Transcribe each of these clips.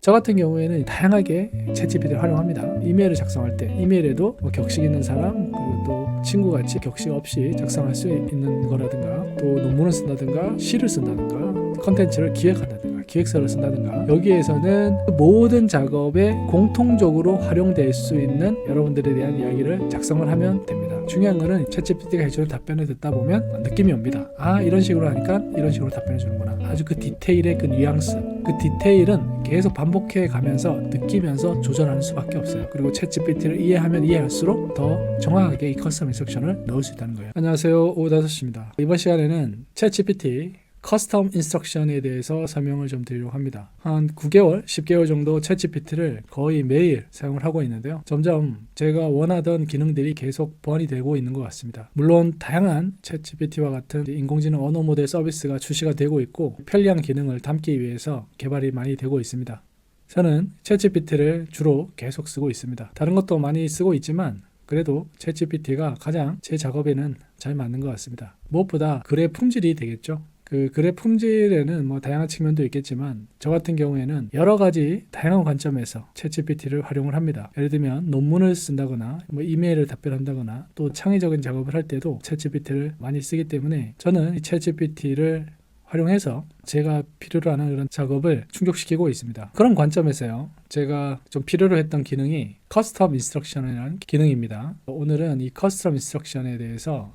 저 같은 경우에는 다양하게 챗GPT를 활용합니다. 이메일을 작성할 때 이메일에도 뭐 격식 있는 사람 그리고 또 친구같이 격식 없이 작성할 수 있는 거라든가 또 논문을 쓴다든가 시를 쓴다든가 컨텐츠를 기획한다든가 기획서를 쓴다든가 여기에서는 모든 작업에 공통적으로 활용될 수 있는 여러분들에 대한 이야기를 작성을 하면 됩니다. 중요한 거는 챗GPT가 해주는 답변을 듣다 보면 느낌이 옵니다. 아, 이런 식으로 하니까 이런 식으로 답변해 주는구나. 아주 그 디테일의 그 뉘앙스, 그 디테일은 계속 반복해 가면서 느끼면서 조절하는 수밖에 없어요. 그리고 챗GPT를 이해하면 이해할수록 더 정확하게 이 커스텀 인스트럭션을 넣을 수 있다는 거예요. 안녕하세요, 오다섯입니다. 이번 시간에는 챗GPT 커스텀 인스트럭션에 대해서 설명을 좀 드리려고 합니다. 한 9개월, 10개월 정도 챗GPT를 거의 매일 사용을 하고 있는데요. 점점 제가 원하던 기능들이 계속 보완이 되고 있는 것 같습니다. 물론 다양한 챗GPT와 같은 인공지능 언어 모델 서비스가 출시가 되고 있고 편리한 기능을 담기 위해서 개발이 많이 되고 있습니다. 저는 챗GPT를 주로 계속 쓰고 있습니다. 다른 것도 많이 쓰고 있지만 그래도 챗GPT가 가장 제 작업에는 잘 맞는 것 같습니다. 무엇보다 글의 품질이 되겠죠. 그 글의 품질에는 뭐 다양한 측면도 있겠지만 저 같은 경우에는 여러 가지 다양한 관점에서 챗GPT를 활용을 합니다. 예를 들면 논문을 쓴다거나 뭐 이메일을 답변한다거나 또 창의적인 작업을 할 때도 챗GPT를 많이 쓰기 때문에 저는 이 챗GPT를 활용해서 제가 필요로 하는 그런 작업을 충족시키고 있습니다. 그런 관점에서요. 제가 좀 필요로 했던 기능이 커스텀 인스트럭션이라는 기능입니다. 오늘은 이 커스텀 인스트럭션에 대해서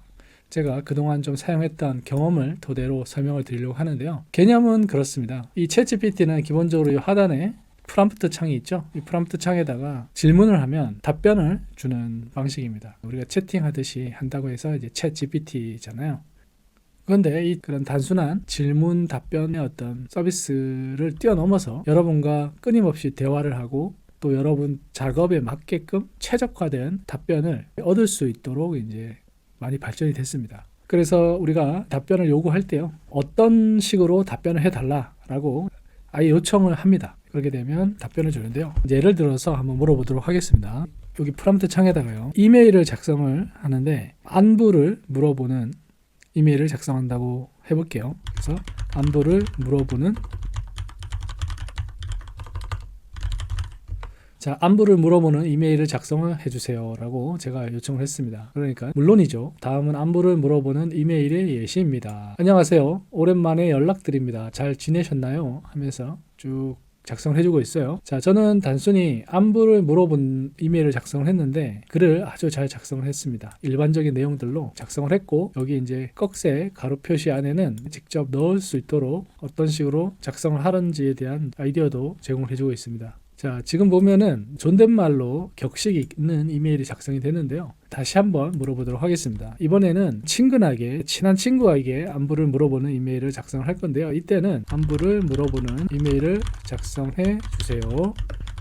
제가 그동안 좀 사용했던 경험을 토대로 설명을 드리려고 하는데요. 개념은 그렇습니다. 이 챗GPT는 기본적으로 이 하단에 프롬프트 창이 있죠. 이 프롬프트 창에다가 질문을 하면 답변을 주는 방식입니다. 우리가 채팅하듯이 한다고 해서 이제 챗GPT잖아요. 그런데 이 그런 단순한 질문 답변의 어떤 서비스를 뛰어넘어서 여러분과 끊임없이 대화를 하고 또 여러분 작업에 맞게끔 최적화된 답변을 얻을 수 있도록 이제 많이 발전이 됐습니다. 그래서 우리가 답변을 요구할 때요. 어떤 식으로 답변을 해달라라고 아예 요청을 합니다. 그렇게 되면 답변을 주는데요. 예를 들어서 한번 물어보도록 하겠습니다. 여기 프롬프트 창에다가요. 이메일을 작성을 하는데 안부를 물어보는 이메일을 작성한다고 해볼게요. 그래서 안부를 물어보는 자, 안부를 물어보는 이메일을 작성을 해주세요 라고 제가 요청을 했습니다. 그러니까 물론이죠. 다음은 안부를 물어보는 이메일의 예시입니다. 안녕하세요. 오랜만에 연락드립니다. 잘 지내셨나요? 하면서 쭉 작성을 해주고 있어요. 자, 저는 단순히 안부를 물어본 이메일을 작성을 했는데 글을 아주 잘 작성을 했습니다. 일반적인 내용들로 작성을 했고 여기 이제 꺽쇠 가로 표시 안에는 직접 넣을 수 있도록 어떤 식으로 작성을 하는지에 대한 아이디어도 제공을 해주고 있습니다. 자, 지금 보면은 존댓말로 격식이 있는 이메일이 작성이 되는데요. 다시 한번 물어보도록 하겠습니다. 이번에는 친근하게 친한 친구에게 안부를 물어보는 이메일을 작성을 할 건데요. 이때는 안부를 물어보는 이메일을 작성해 주세요.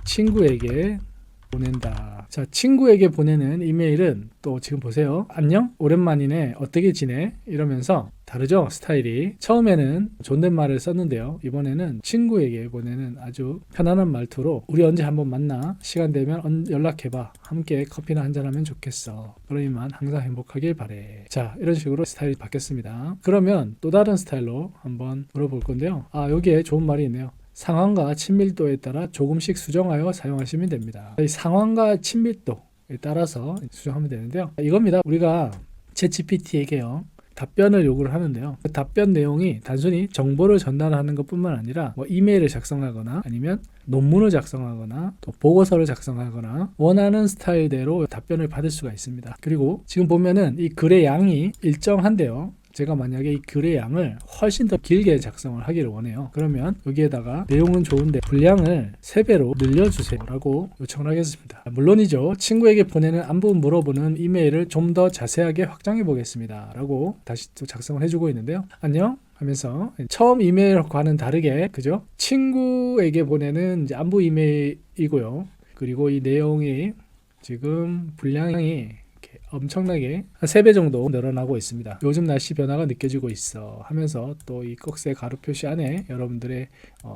친구에게 보낸다. 자, 친구에게 보내는 이메일은 또 지금 보세요. 안녕? 오랜만이네. 어떻게 지내? 이러면서 다르죠? 스타일이. 처음에는 존댓말을 썼는데요. 이번에는 친구에게 보내는 아주 편안한 말투로 우리 언제 한번 만나? 시간 되면 연락해봐. 함께 커피나 한잔하면 좋겠어. 그러니만 항상 행복하길 바래. 자, 이런 식으로 스타일이 바뀌었습니다. 그러면 또 다른 스타일로 한번 물어볼 건데요. 아, 여기에 좋은 말이 있네요. 상황과 친밀도에 따라 조금씩 수정하여 사용하시면 됩니다. 이 상황과 친밀도에 따라서 수정하면 되는데요. 이겁니다. 우리가 챗GPT에게요. 답변을 요구를 하는데요. 그 답변 내용이 단순히 정보를 전달하는 것뿐만 아니라 뭐 이메일을 작성하거나 아니면 논문을 작성하거나 또 보고서를 작성하거나 원하는 스타일대로 답변을 받을 수가 있습니다. 그리고 지금 보면은 이 글의 양이 일정한데요. 제가 만약에 이 글의 양을 훨씬 더 길게 작성을 하기를 원해요. 그러면 여기에다가 내용은 좋은데 분량을 3배로 늘려주세요 라고 요청을 하겠습니다. 물론이죠. 친구에게 보내는 안부 물어보는 이메일을 좀 더 자세하게 확장해 보겠습니다 라고 다시 또 작성을 해주고 있는데요. 안녕 하면서 처음 이메일과는 다르게 그죠? 친구에게 보내는 이제 안부 이메일이고요. 그리고 이 내용이 지금 분량이 엄청나게 한 3배 정도 늘어나고 있습니다. 요즘 날씨 변화가 느껴지고 있어 하면서 또 이 꺽쇠 가로 표시 안에 여러분들의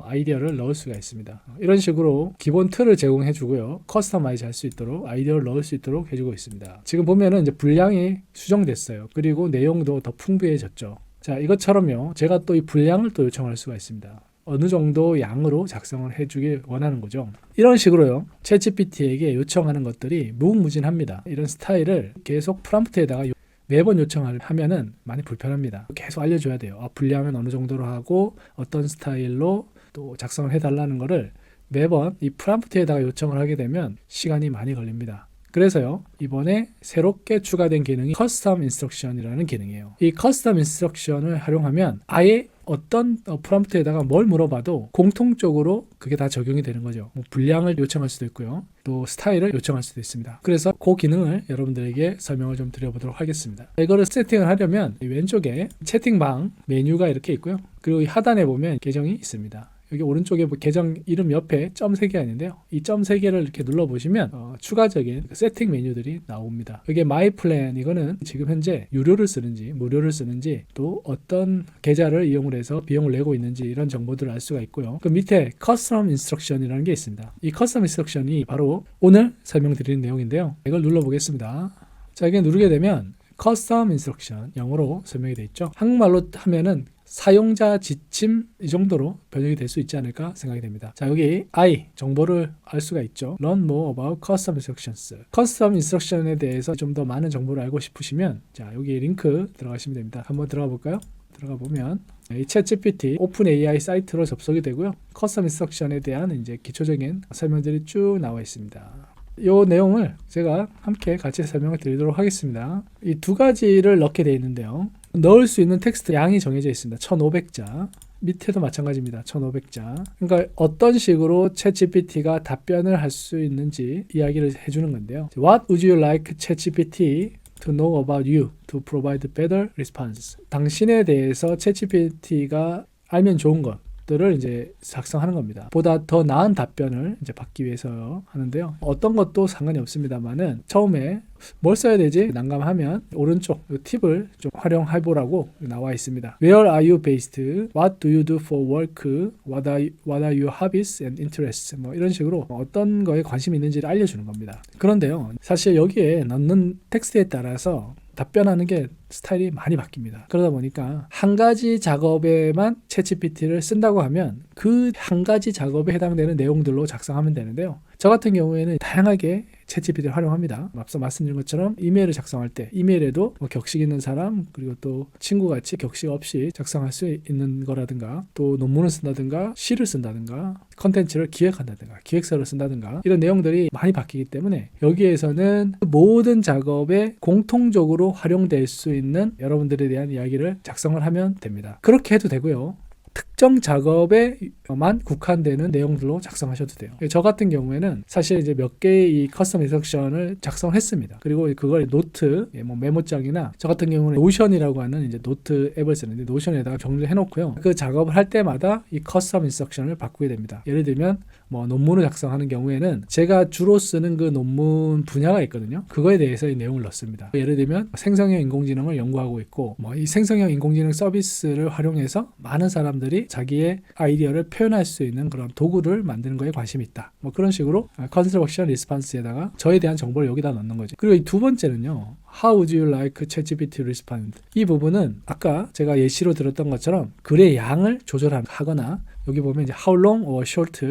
아이디어를 넣을 수가 있습니다. 이런 식으로 기본 틀을 제공해 주고요. 커스터마이즈 할 수 있도록 아이디어를 넣을 수 있도록 해주고 있습니다. 지금 보면은 이제 분량이 수정됐어요. 그리고 내용도 더 풍부해졌죠. 자, 이것처럼요. 제가 또 이 분량을 또 요청할 수가 있습니다. 어느 정도 양으로 작성을 해주길 원하는 거죠. 이런 식으로요, 챗GPT에게 요청하는 것들이 무궁무진합니다. 이런 스타일을 계속 프롬프트에다가 매번 요청을 하면은 많이 불편합니다. 계속 알려줘야 돼요. 분량은 어느 정도로 하고 어떤 스타일로 또 작성을 해달라는 거를 매번 이 프롬프트에다가 요청을 하게 되면 시간이 많이 걸립니다. 그래서요, 이번에 새롭게 추가된 기능이 커스텀 인스트럭션이라는 기능이에요. 이 커스텀 인스트럭션을 활용하면 아예 어떤 프롬프트에다가 뭘 물어봐도 공통적으로 그게 다 적용이 되는 거죠. 분량을 요청할 수도 있고요, 또 스타일을 요청할 수도 있습니다. 그래서 그 기능을 여러분들에게 설명을 좀 드려보도록 하겠습니다. 이거를 세팅을 하려면 왼쪽에 채팅방 메뉴가 이렇게 있고요, 그리고 이 하단에 보면 계정이 있습니다. 여기 오른쪽에 계정 이름 옆에 점 3개가 있는데요, 이 점 3개를 이렇게 눌러보시면 추가적인 세팅 메뉴들이 나옵니다. 여기 마이 플랜, 이거는 지금 현재 유료를 쓰는지 무료를 쓰는지, 또 어떤 계좌를 이용을 해서 비용을 내고 있는지, 이런 정보들을 알 수가 있고요. 그 밑에 커스텀 인스트럭션이라는 게 있습니다. 이 커스텀 인스트럭션이 바로 오늘 설명드리는 내용인데요, 이걸 눌러보겠습니다. 자, 이게 누르게 되면 커스텀 인스트럭션, 영어로 설명이 되어 있죠. 한국말로 하면은 사용자 지침, 이 정도로 번역이 될 수 있지 않을까 생각이 됩니다. 자, 여기 I 정보를 알 수가 있죠. Learn more about custom instructions. 커스텀 인스트럭션에 대해서 좀 더 많은 정보를 알고 싶으시면, 자, 여기 링크 들어가시면 됩니다. 한번 들어가 볼까요? 들어가 보면 이 챗GPT 오픈 AI 사이트로 접속이 되고요, 커스텀 인스트럭션에 대한 이제 기초적인 설명들이 쭉 나와 있습니다. 이 내용을 제가 함께 같이 설명을 드리도록 하겠습니다. 이 두 가지를 넣게 되어 있는데요, 넣을 수 있는 텍스트 양이 정해져 있습니다. 1500자. 밑에도 마찬가지입니다. 1500자. 그러니까 어떤 식으로 챗GPT가 답변을 할 수 있는지 이야기를 해주는 건데요. What would you like ChatGPT to know about you to provide better response? 당신에 대해서 챗GPT가 알면 좋은 것들을 이제 작성하는 겁니다. 보다 더 나은 답변을 이제 받기 위해서 하는데요, 어떤 것도 상관이 없습니다만은 처음에 뭘 써야 되지 난감하면 오른쪽 이 팁을 좀 활용해 보라고 나와 있습니다. Where are you based? What do you do for work? What are your hobbies and interests? 뭐 이런 식으로 어떤 거에 관심이 있는지를 알려주는 겁니다. 그런데요, 사실 여기에 넣는 텍스트에 따라서 답변하는 게 스타일이 많이 바뀝니다. 그러다 보니까 한 가지 작업에만 챗GPT를 쓴다고 하면 그 한 가지 작업에 해당되는 내용들로 작성하면 되는데요, 저 같은 경우에는 다양하게 챗GPT를 활용합니다. 앞서 말씀드린 것처럼 이메일을 작성할 때 이메일에도 격식 있는 사람, 그리고 또 친구같이 격식 없이 작성할 수 있는 거라든가, 또 논문을 쓴다든가 시를 쓴다든가 컨텐츠를 기획한다든가 기획서를 쓴다든가, 이런 내용들이 많이 바뀌기 때문에 여기에서는 모든 작업에 공통적으로 활용될 수 있는 여러분들에 대한 이야기를 작성을 하면 됩니다. 그렇게 해도 되고요, 특정 작업에만 국한되는 내용들로 작성하셔도 돼요. 저 같은 경우에는 사실 이제 몇 개의 이 커스텀 인스트럭션을 작성했습니다. 그리고 그걸 노트, 뭐 메모장이나 저 같은 경우는 노션이라고 하는 이제 노트 앱을 쓰는데 노션에다가 정리를 해놓고요, 그 작업을 할 때마다 이 커스텀 인스트럭션을 바꾸게 됩니다. 예를 들면 뭐 논문을 작성하는 경우에는 제가 주로 쓰는 그 논문 분야가 있거든요. 그거에 대해서 이 내용을 넣습니다. 예를 들면 생성형 인공지능을 연구하고 있고, 뭐 이 생성형 인공지능 서비스를 활용해서 많은 사람들이 자기의 아이디어를 표현할 수 있는 그런 도구를 만드는 거에 관심이 있다. 뭐 그런 식으로 컨스트럭션 리스폰스에다가 저에 대한 정보를 여기다 넣는 거죠. 그리고 이 두 번째는요, How would you like ChatGPT to respond? 이 부분은 아까 제가 예시로 들었던 것처럼 글의 양을 조절하거나, 여기 보면 이제 How long or short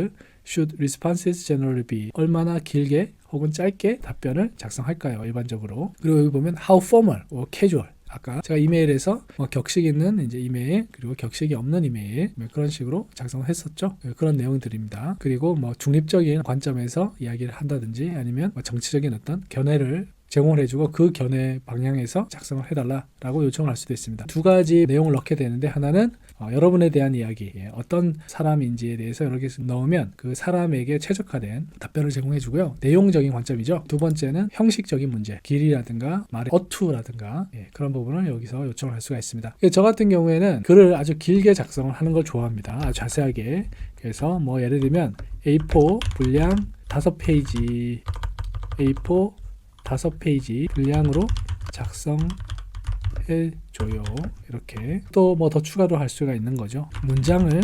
should responses generally be? 얼마나 길게 혹은 짧게 답변을 작성할까요, 일반적으로. 그리고 여기 보면 How formal or casual? 아까 제가 이메일에서 격식 있는 이제 이메일, 그리고 격식이 없는 이메일, 그런 식으로 작성을 했었죠. 그런 내용들입니다. 그리고 뭐 중립적인 관점에서 이야기를 한다든지, 아니면 정치적인 어떤 견해를 제공을 해주고 그 견해 방향에서 작성을 해달라라고 요청을 할 수도 있습니다. 두 가지 내용을 넣게 되는데, 하나는 여러분에 대한 이야기, 어떤 사람인지에 대해서 여러 개 넣으면 그 사람에게 최적화된 답변을 제공해주고요, 내용적인 관점이죠. 두 번째는 형식적인 문제, 길이라든가 말의 어투라든가 그런 부분을 여기서 요청을 할 수가 있습니다. 저 같은 경우에는 글을 아주 길게 작성을 하는 걸 좋아합니다. 아주 자세하게. 그래서 뭐 예를 들면 A4 분량 5페이지, A4 5페이지 분량으로 작성해줘요. 이렇게 또 뭐 더 추가로 할 수가 있는 거죠. 문장을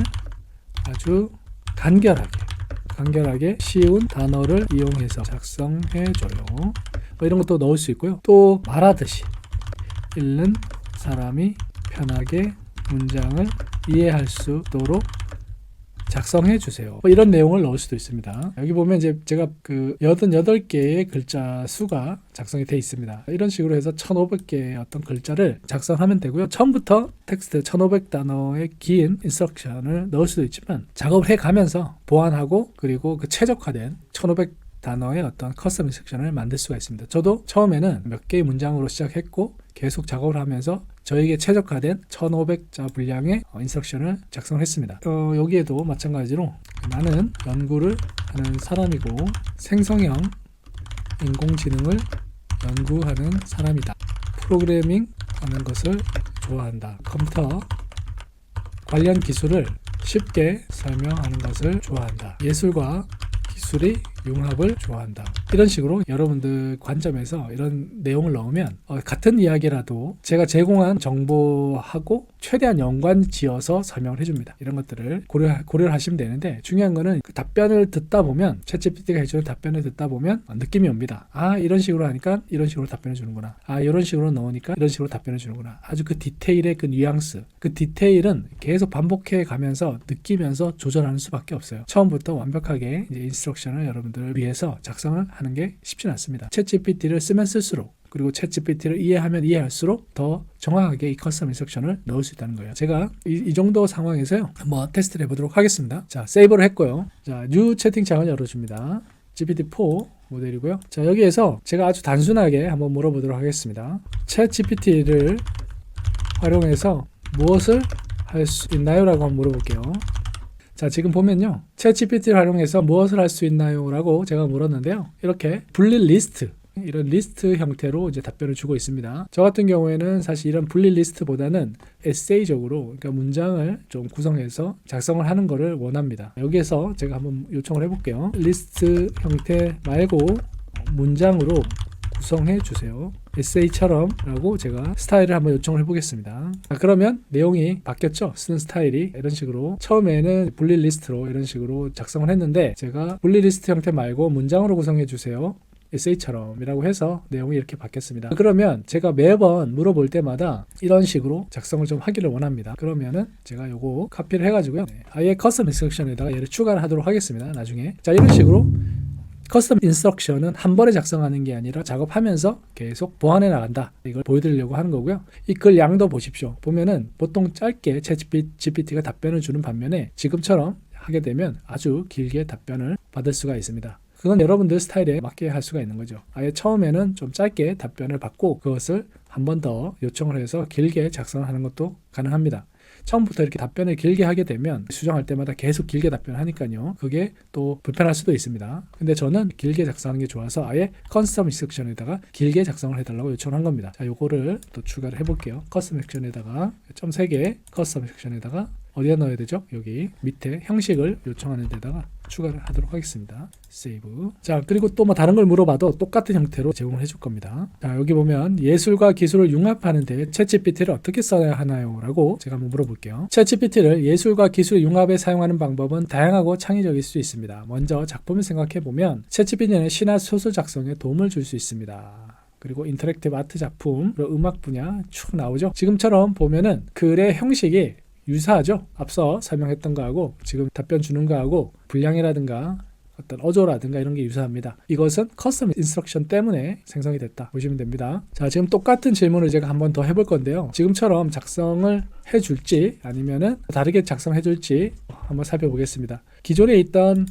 아주 간결하게 쉬운 단어를 이용해서 작성해줘요. 뭐 이런 것도 넣을 수 있고요. 또 말하듯이 읽는 사람이 편하게 문장을 이해할 수 있도록, 작성해 주세요. 뭐 이런 내용을 넣을 수도 있습니다. 여기 보면 이제 제가 그 88개의 글자 수가 작성이 돼 있습니다. 이런 식으로 해서 1500개의 어떤 글자를 작성하면 되고요. 처음부터 텍스트 1500단어의 긴 인스트럭션을 넣을 수도 있지만 작업을 해가면서 보완하고 그리고 그 최적화된 1500 단어의 어떤 커스텀 인스트럭션을 만들 수가 있습니다. 저도 처음에는 몇 개의 문장으로 시작했고 계속 작업을 하면서 저에게 최적화된 1500자 분량의 인스트럭션을 작성했습니다. 여기에도 마찬가지로 나는 연구를 하는 사람이고 생성형 인공지능을 연구하는 사람이다. 프로그래밍 하는 것을 좋아한다. 컴퓨터 관련 기술을 쉽게 설명하는 것을 좋아한다. 예술과 기술의 융합을 좋아한다. 이런 식으로 여러분들 관점에서 이런 내용을 넣으면 같은 이야기라도 제가 제공한 정보하고 최대한 연관 지어서 설명을 해줍니다. 이런 것들을 고려를 하시면 되는데 중요한 거는 그 답변을 듣다 보면 챗GPT가 해주는 답변을 듣다 보면 느낌이 옵니다. 아 이런 식으로 하니까 이런 식으로 답변해 주는구나. 아 이런 식으로 넣으니까 이런 식으로 답변해 주는구나. 아주 그 디테일의 그 뉘앙스 그 디테일은 계속 반복해 가면서 느끼면서 조절하는 수밖에 없어요. 처음부터 완벽하게 이제 인스트럭션을 여러분들 위해서 작성을 하는 게 쉽지는 않습니다. 챗GPT를 쓰면 쓸수록 그리고 챗GPT를 이해하면 이해할수록 더 정확하게 이 커스텀 인스트럭션을 넣을 수 있다는 거예요. 제가 이 정도 상황에서요 한번 테스트를 해보도록 하겠습니다. 자 세이브를 했고요. 자 뉴 채팅창을 열어줍니다. GPT-4 모델이고요. 자 여기에서 제가 아주 단순하게 한번 물어보도록 하겠습니다. 챗GPT를 활용해서 무엇을 할 수 있나요? 라고 한번 물어볼게요. 자 지금 보면요 챗GPT를 활용해서 무엇을 할 수 있나요? 라고 제가 물었는데요 이렇게 분리 리스트 이런 리스트 형태로 이제 답변을 주고 있습니다. 저 같은 경우에는 사실 이런 분리 리스트보다는 에세이적으로 그러니까 문장을 좀 구성해서 작성을 하는 것을 원합니다. 여기에서 제가 한번 요청을 해볼게요. 리스트 형태 말고 문장으로 구성해 주세요. 에세이처럼 라고 제가 스타일을 한번 요청을 해보겠습니다. 자, 그러면 내용이 바뀌었죠. 쓰는 스타일이 이런 식으로 처음에는 분리 리스트로 이런 식으로 작성을 했는데 제가 분리 리스트 형태 말고 문장으로 구성해 주세요. 에세이처럼 이라고 해서 내용이 이렇게 바뀌었습니다. 그러면 제가 매번 물어볼 때마다 이런 식으로 작성을 좀 하기를 원합니다. 그러면은 제가 요거 카피를 해가지고요 아예 커스텀 인스트럭션에다가 얘를 추가를 하도록 하겠습니다. 나중에 자 이런 식으로 커스텀 인스트럭션은 한 번에 작성하는 게 아니라 작업하면서 계속 보완해 나간다. 이걸 보여드리려고 하는 거고요. 이 글 양도 보십시오. 보면은 보통 짧게 챗GPT가 답변을 주는 반면에 지금처럼 하게 되면 아주 길게 답변을 받을 수가 있습니다. 그건 여러분들 스타일에 맞게 할 수가 있는 거죠. 아예 처음에는 좀 짧게 답변을 받고 그것을 한 번 더 요청을 해서 길게 작성하는 것도 가능합니다. 처음부터 이렇게 답변을 길게 하게 되면 수정할 때마다 계속 길게 답변하니까요. 그게 또 불편할 수도 있습니다. 근데 저는 길게 작성하는 게 좋아서 아예 커스텀 인스트럭션에다가 길게 작성을 해달라고 요청을 한 겁니다. 자, 요거를 또 추가를 해볼게요. 커스텀 인스트럭션에다가 0.3개 커스텀 인스트럭션에다가 어디에 넣어야 되죠? 여기 밑에 형식을 요청하는 데다가 추가를 하도록 하겠습니다. 세이브. 자 그리고 또 뭐 다른 걸 물어봐도 똑같은 형태로 제공을 해줄 겁니다. 자 여기 보면 예술과 기술을 융합하는데 챗GPT를 어떻게 써야 하나요? 라고 제가 한번 물어볼게요. 챗GPT를 예술과 기술 융합에 사용하는 방법은 다양하고 창의적일 수 있습니다. 먼저 작품을 생각해보면 챗GPT는 시나 소설 작성에 도움을 줄 수 있습니다. 그리고 인터랙티브 아트 작품, 그리고 음악 분야 쭉 나오죠. 지금처럼 보면은 글의 형식이 유사하죠. 앞서 설명했던 거하고 지금 답변 주는 거하고 분량이라든가 어떤 어조라든가 이런 게 유사합니다. 이것은 커스텀 인스트럭션 때문에 생성이 됐다 보시면 됩니다. 자 지금 똑같은 질문을 제가 한번 더 해볼 건데요. 지금처럼 작성을 해줄지 아니면은 다르게 작성해줄지 한번 살펴보겠습니다. 기존에 있던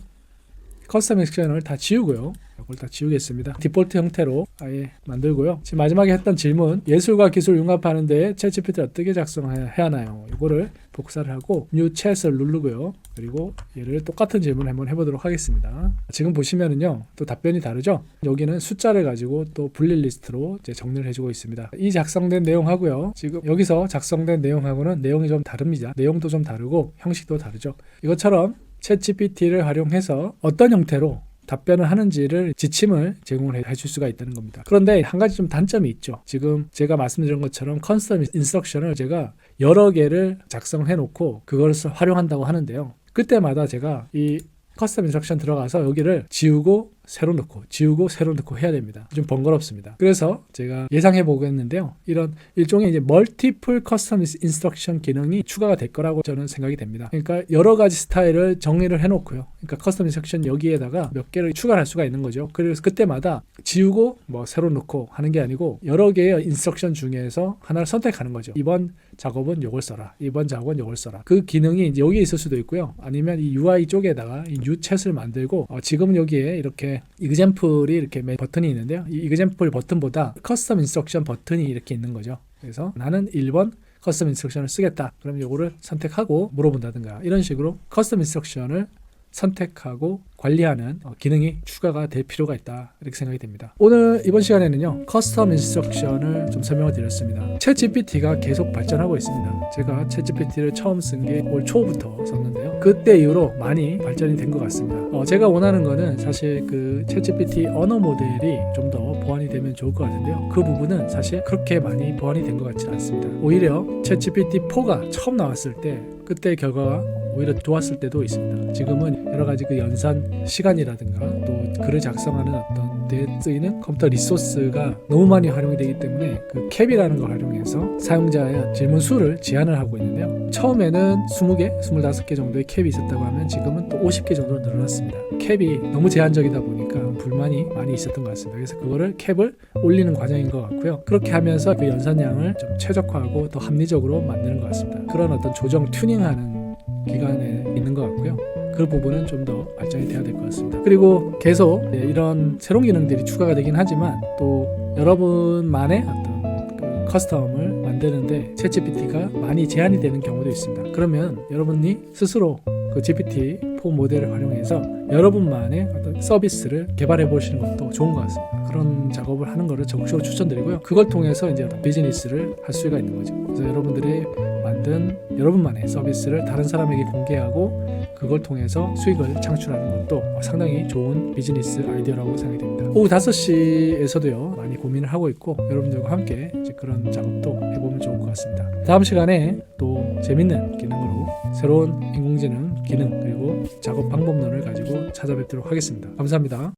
커스텀 인스트럭션을 다 지우고요. 이걸 다 지우겠습니다. 디폴트 형태로 아예 만들고요. 지금 마지막에 했던 질문 예술과 기술 융합하는데 챗GPT를 어떻게 작성해야 하나요? 이거를 복사를 하고 뉴 챗을 누르고요. 그리고 얘를 똑같은 질문을 한번 해보도록 하겠습니다. 지금 보시면은요 또 답변이 다르죠. 여기는 숫자를 가지고 또 분리 리스트로 이제 정리를 해주고 있습니다. 이 작성된 내용하고요 지금 여기서 작성된 내용하고는 내용이 좀 다릅니다. 내용도 좀 다르고 형식도 다르죠. 이것처럼 챗GPT를 활용해서 어떤 형태로 답변을 하는지를 지침을 제공을 해줄 수가 있다는 겁니다. 그런데 한 가지 좀 단점이 있죠. 지금 제가 말씀드린 것처럼 커스텀 인스트럭션을 제가 여러 개를 작성해 놓고 그것을 활용한다고 하는데요. 그때마다 제가 이 커스텀 인스트럭션 들어가서 여기를 지우고 새로 넣고 지우고 새로 넣고 해야 됩니다. 좀 번거롭습니다. 그래서 제가 예상해 보겠는데요. 이런 일종의 이제 멀티플 커스텀 인스트럭션 기능이 추가가 될 거라고 저는 생각이 됩니다. 그러니까 여러 가지 스타일을 정리를 해놓고요. 그러니까 커스텀 인스트럭션 여기에다가 몇 개를 추가할 수가 있는 거죠. 그래서 그때마다 지우고 뭐 새로 넣고 하는 게 아니고 여러 개의 인스트럭션 중에서 하나를 선택하는 거죠. 이번 작업은 요걸 써라. 이번 작업은 요걸 써라. 그 기능이 이제 여기에 있을 수도 있고요. 아니면 이 UI 쪽에다가 이 뉴챗을 만들고 지금 여기에 이렇게 example이 이렇게 버튼이 있는데요. 이 example 버튼보다 커스텀 인스트럭션 버튼이 이렇게 있는 거죠. 그래서 나는 1번 커스텀 인스트럭션을 쓰겠다. 그럼 요거를 선택하고 물어본다든가 이런 식으로 커스텀 인스트럭션을 선택하고 관리하는 기능이 추가가 될 필요가 있다 이렇게 생각이 됩니다. 오늘 이번 시간에는요 커스텀 인스트럭션을 좀 설명을 드렸습니다. 챗GPT가 계속 발전하고 있습니다. 제가 챗GPT를 처음 쓴 게 올 초부터 썼는데요. 그때 이후로 많이 발전이 된 것 같습니다. 제가 원하는 거는 사실 그 챗GPT 언어 모델이 좀 더 보완이 되면 좋을 것 같은데요. 그 부분은 사실 그렇게 많이 보완이 된 것 같지는 않습니다. 오히려 챗GPT4가 처음 나왔을 때 그때 결과가 오히려 좋았을 때도 있습니다. 지금은 여러 가지 그 연산 시간이라든가 또 글을 작성하는 어떤 데 쓰이는 컴퓨터 리소스가 너무 많이 활용이 되기 때문에 그 캡이라는 걸 활용해서 사용자의 질문 수를 제한을 하고 있는데요. 처음에는 20개, 25개 정도의 캡이 있었다고 하면 지금은 또 50개 정도로 늘어났습니다. 캡이 너무 제한적이다 보니까 불만이 많이 있었던 것 같습니다. 그래서 그거를 캡을 올리는 과정인 것 같고요. 그렇게 하면서 그 연산량을 좀 최적화하고 더 합리적으로 만드는 것 같습니다. 그런 어떤 조정 튜닝하는 기간에 있는 것 같고요. 그 부분은 좀 더 발전이 돼야 될 것 같습니다. 그리고 계속 이런 새로운 기능들이 추가가 되긴 하지만 또 여러분만의 어떤 그 커스텀을 만드는데 챗GPT가 많이 제한이 되는 경우도 있습니다. 그러면 여러분이 스스로 그 GPT-4 모델을 활용해서 여러분만의 어떤 서비스를 개발해 보시는 것도 좋은 것 같습니다. 그런 작업을 하는 것을 적극적으로 추천드리고요. 그걸 통해서 이제 비즈니스를 할 수가 있는 거죠. 그래서 여러분들의 만든 여러분만의 서비스를 다른 사람에게 공개하고 그걸 통해서 수익을 창출하는 것도 상당히 좋은 비즈니스 아이디어라고 생각이 됩니다. 오후 5시에서도요 많이 고민을 하고 있고 여러분들과 함께 이제 그런 작업도 해보면 좋을 것 같습니다. 다음 시간에 또 재밌는 기능으로 새로운 인공지능 기능 그리고 작업 방법론을 가지고 찾아뵙도록 하겠습니다. 감사합니다.